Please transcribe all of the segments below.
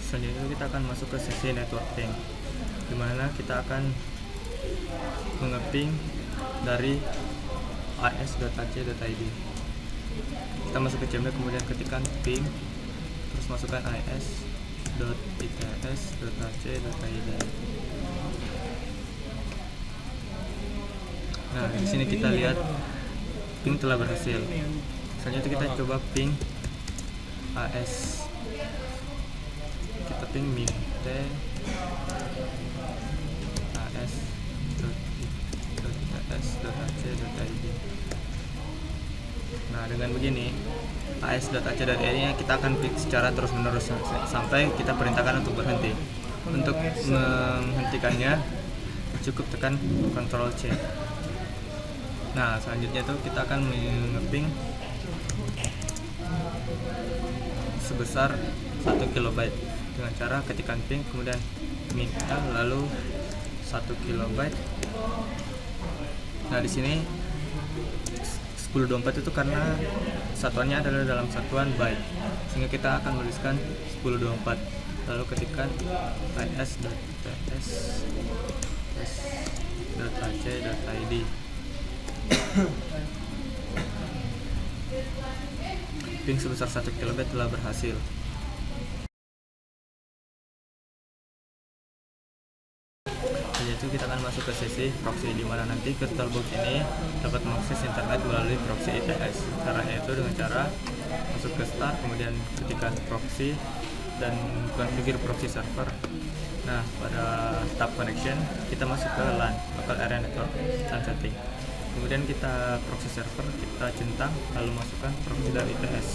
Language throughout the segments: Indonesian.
Selanjutnya kita akan masuk ke sesi networking, dimana kita akan mengeping dari as.ac.id. Kita masuk ke CMD, kemudian ketikkan ping, terus masukkan is.its.ac.id. Nah, di sini kita lihat ping telah berhasil. Selanjutnya kita coba ping as. Kita ping mint as.its.ac.id. Nah, dengan begini as.ac.id nya kita akan klik secara terus menerus sampai kita perintahkan untuk berhenti. Untuk menghentikannya cukup tekan Ctrl C. Nah, selanjutnya itu kita akan mengeping sebesar 1 KB dengan cara ketikkan ping kemudian minta lalu 1 KB. Nah, di sini 1024 itu karena satuannya adalah dalam satuan byte, sehingga kita akan menuliskan 1024 lalu ketikkan is.ac.id. Ping sebesar 1 KB telah berhasil. Yaitu kita akan masuk ke sesi proxy, di mana nanti VirtualBox ini dapat mengakses internet melalui proxy IPS. Caranya itu dengan cara masuk ke start, kemudian ketikkan proxy dan konfigure proxy server. Nah, pada tab connection kita masuk ke LAN, local area network, dan setting. Kemudian kita proxy server, kita centang lalu masukkan proxy dari IPS.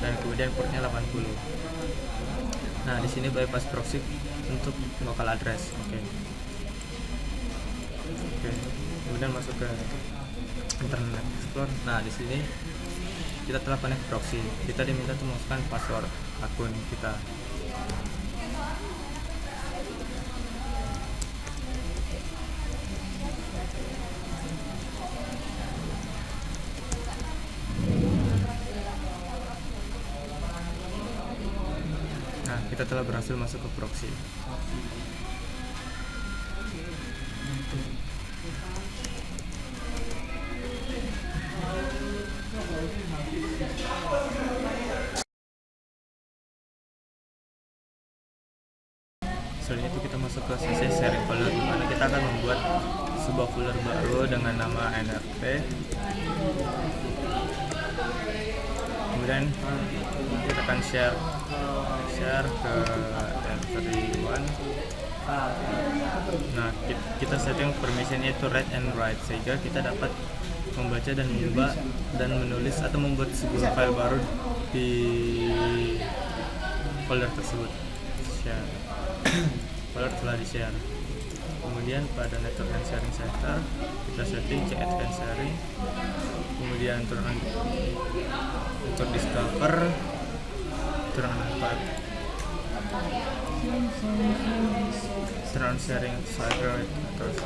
Dan kemudian portnya 80. Nah, di sini bypass proxy untuk local address. Oke. Kemudian masuk ke Internet Explorer. Nah, di sini kita telah connect proxy. Kita diminta untuk memasukkan password akun kita. Nah, kita telah berhasil masuk ke proxy. Selanjutnya itu kita masuk ke sesi sharing folder, di mana kita akan membuat sebuah folder baru dengan nama nrp. Kemudian kita akan share ke everyone. Nah, kita setting permissionnya itu read and write, sehingga kita dapat membaca dan mengubah dan menulis atau membuat sebuah file baru di folder tersebut. Share. Folder telah di share. Kemudian pada network and sharing center kita setting chat and sharing. Kemudian turn on network discover, turn on sharing server, terus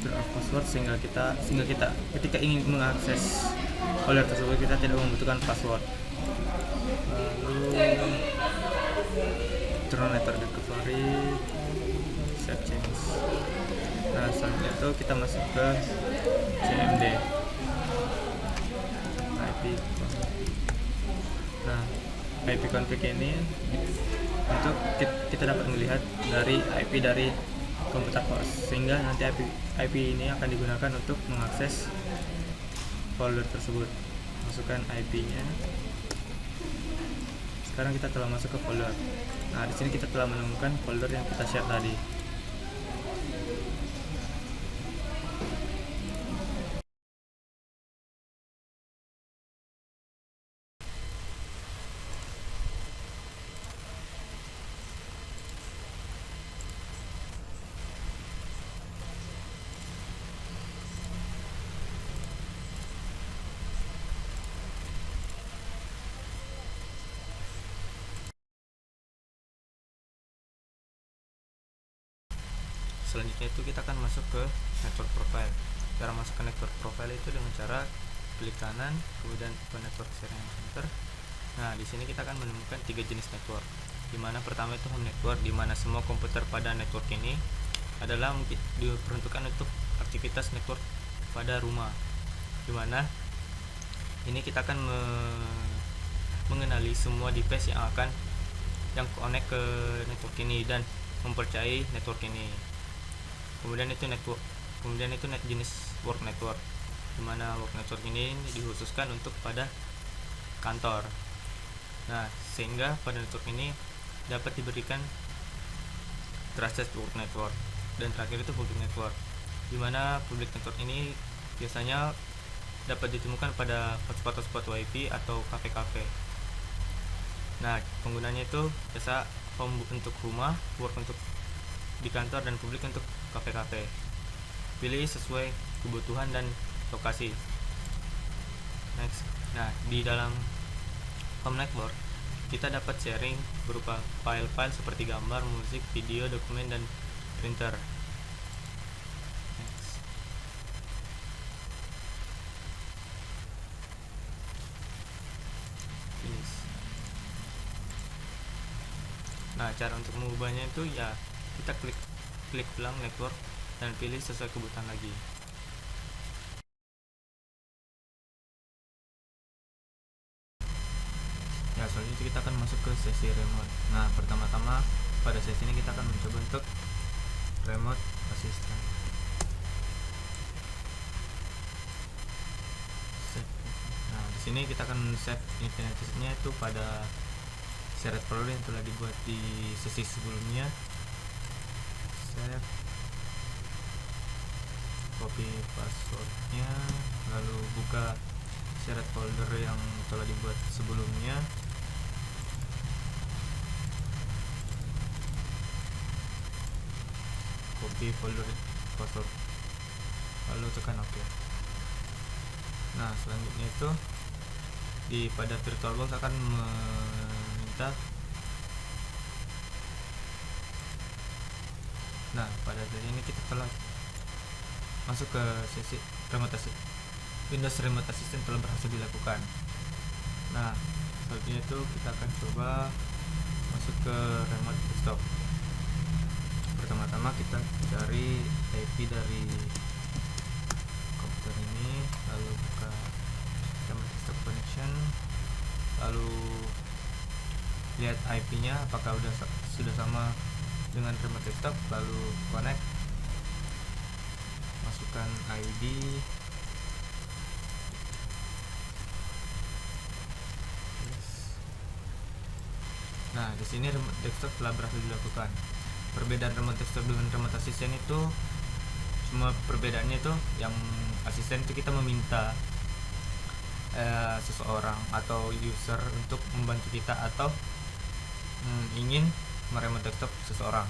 turn on password, sehingga kita ketika ingin mengakses folder tersebut kita tidak membutuhkan password. Lalu turn on network recovery, save change. Nah, selanjutnya itu kita masuk ke CMD IP. Nah, IP config ini untuk kita dapat melihat dari IP dari komputer host, sehingga nanti IP ini akan digunakan untuk mengakses folder tersebut. Masukkan IP-nya. Sekarang kita telah masuk ke folder. Nah, di sini kita telah menemukan folder yang kita share tadi. Selanjutnya itu kita akan masuk ke network profile. Cara masuk ke network profile itu dengan cara klik kanan, kemudian ke network sharing center. Nah, di sini kita akan menemukan 3 jenis network. Dimana pertama itu home network, dimana semua komputer pada network ini adalah diperuntukkan untuk aktivitas network pada rumah. Dimana ini kita akan mengenali semua device yang connect ke network ini dan mempercayai network ini. Kemudian itu jenis work network, dimana work network ini dikhususkan untuk pada kantor. Nah, sehingga pada network ini dapat diberikan trusted work network. Dan terakhir itu public network, dimana public network ini biasanya dapat ditemukan pada hotspot WiFi atau kafe-kafe. Nah, penggunanya itu biasa home untuk rumah, work untuk di kantor, dan publik untuk kafe-kafe. Pilih sesuai kebutuhan dan lokasi. Next. Nah, di dalam home network kita dapat sharing berupa file-file seperti gambar, musik, video, dokumen, dan printer. Next. Finish. Nah, cara untuk mengubahnya itu ya kita klik ulang network dan pilih sesuai kebutuhan lagi. Ya, selanjutnya kita akan masuk ke sesi remote. Nah, pertama-tama pada sesi ini kita akan mencoba untuk remote assistant. Nah, di sini kita akan save identitasnya itu pada shared folder yang telah dibuat di sesi sebelumnya. Save, copy passwordnya, lalu buka shared folder yang telah dibuat sebelumnya. Copy folder password, lalu tekan OK. Nah, selanjutnya itu pada VirtualBox akan meminta. Nah, pada sesi ini kita telah masuk ke sesi remote assistant. Windows Remote Assistant telah berhasil dilakukan. Nah, selanjutnya itu kita akan coba masuk ke remote desktop. Pertama-tama kita cari IP dari komputer ini, lalu buka remote desktop connection, lalu lihat IP-nya apakah sudah sama dengan remote desktop, lalu connect, masukkan ID, nah di sini remote desktop telah berhasil dilakukan. Perbedaan remote desktop dengan remote assistant itu cuma perbedaannya itu yang asisten itu kita meminta seseorang atau user untuk membantu kita atau ingin meremote desktop seseorang.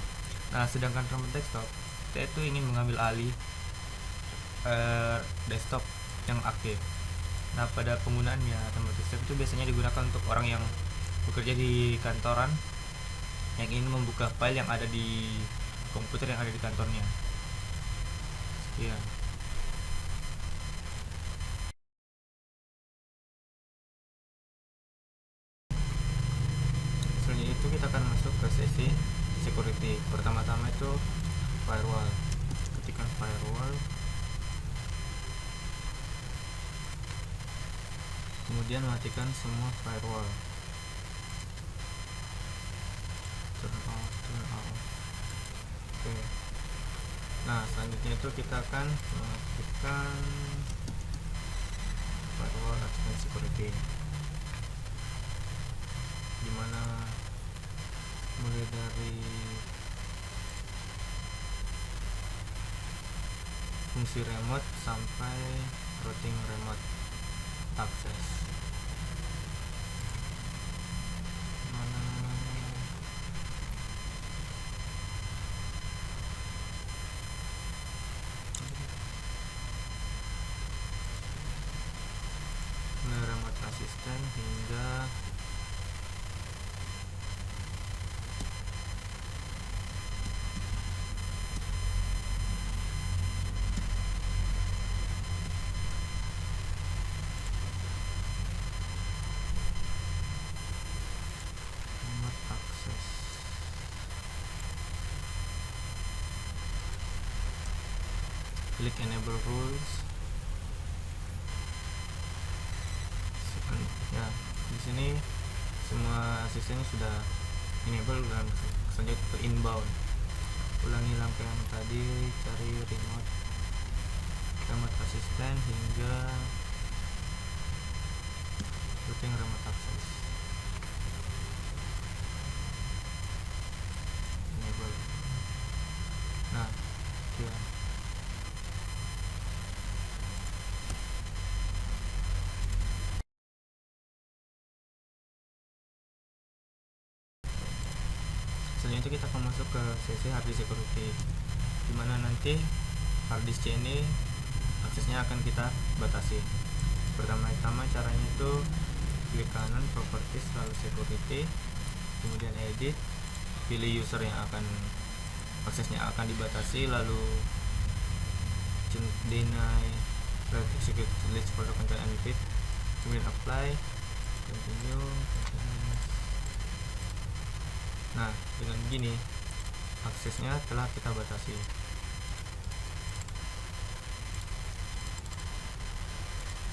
Nah, sedangkan remote desktop kita itu ingin mengambil alih desktop yang aktif. Nah, pada penggunaannya remote desktop itu biasanya digunakan untuk orang yang bekerja di kantoran yang ingin membuka file yang ada di komputer yang ada di kantornya. Sekian. Selanjutnya itu kita akan masuk ke sesi security. Pertama-tama itu firewall. Ketikkan firewall, kemudian matikan semua firewall. Turn off. Oke. Nah, selanjutnya itu kita akan mengaktifkan firewall advanced security, dimana mulai dari fungsi remote sampai routing remote access. Remote assistant hingga klik enable rules. Ya, di sini semua asisten sudah enable dan selanjutnya ke inbound. Ulangi langkah yang tadi, cari remote asisten hingga routing remote access. Enable. Nah, ya. Selanjutnya kita akan masuk ke sesi harddisk security, dimana nanti harddisk C ini aksesnya akan kita batasi. Pertama-tama caranya itu klik kanan properties, lalu security, kemudian edit, pilih user yang akan aksesnya akan dibatasi, lalu deny execute list for the content and repeat, kemudian apply, continue. Nah, dengan begini aksesnya telah kita batasi.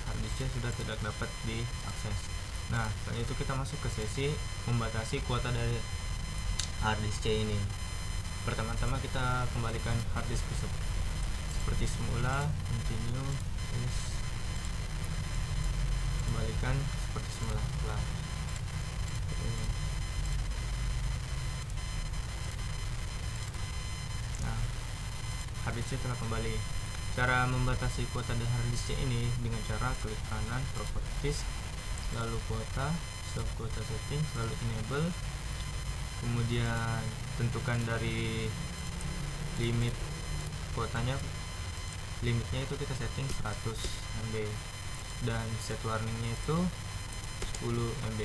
Harddisknya sudah tidak dapat diakses. Nah, selanjutnya itu kita masuk ke sesi membatasi kuota dari harddisk C ini. Pertama-tama kita kembalikan harddisk seperti semula, continue, yes. Kembalikan seperti semula. Nah, harddisk C telah kembali. Cara membatasi kuota dari harddisk C ini dengan cara klik kanan properties, lalu kuota, sub kuota setting, lalu enable, kemudian tentukan dari limit kuotanya. Limitnya itu kita setting 100 MB dan set warningnya itu 10 MB.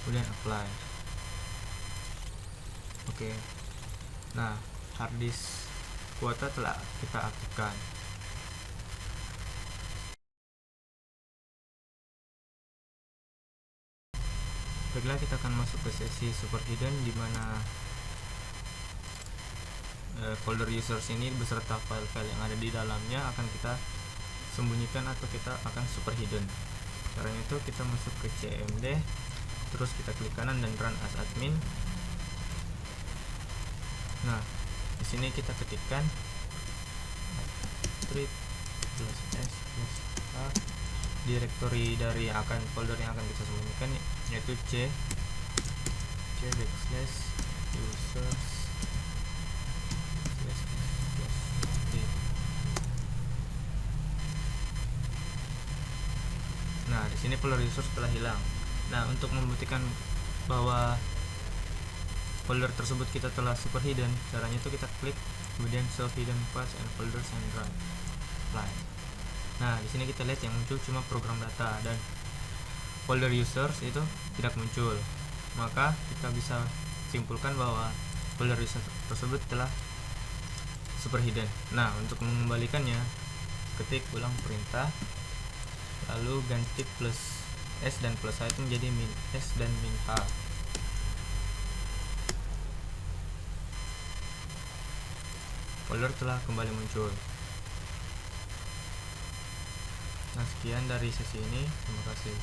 Kemudian apply. Oke. Nah, harddisk kuota telah kita aktifkan. Baiklah, kita akan masuk ke sesi super hidden, di mana folder users ini beserta file-file yang ada di dalamnya akan kita sembunyikan atau kita akan super hidden. Caranya itu kita masuk ke cmd, terus kita klik kanan dan run as admin. Nah, di sini kita ketikkan /s /a directory dari folder yang akan kita sembunyikan, yaitu c /users. Nah, di sini folder users telah hilang. Nah, untuk membuktikan bahwa folder tersebut kita telah super hidden, caranya itu kita klik kemudian show hidden files and folders and run apply. Nah, di sini kita lihat yang muncul cuma program data dan folder users itu tidak muncul. Maka kita bisa simpulkan bahwa folder users tersebut telah super hidden. Nah, untuk mengembalikannya, ketik ulang perintah, lalu ganti plus s dan plus h itu menjadi min s dan min h. Folder telah kembali muncul. Nah, sekian dari sesi ini. Terima kasih.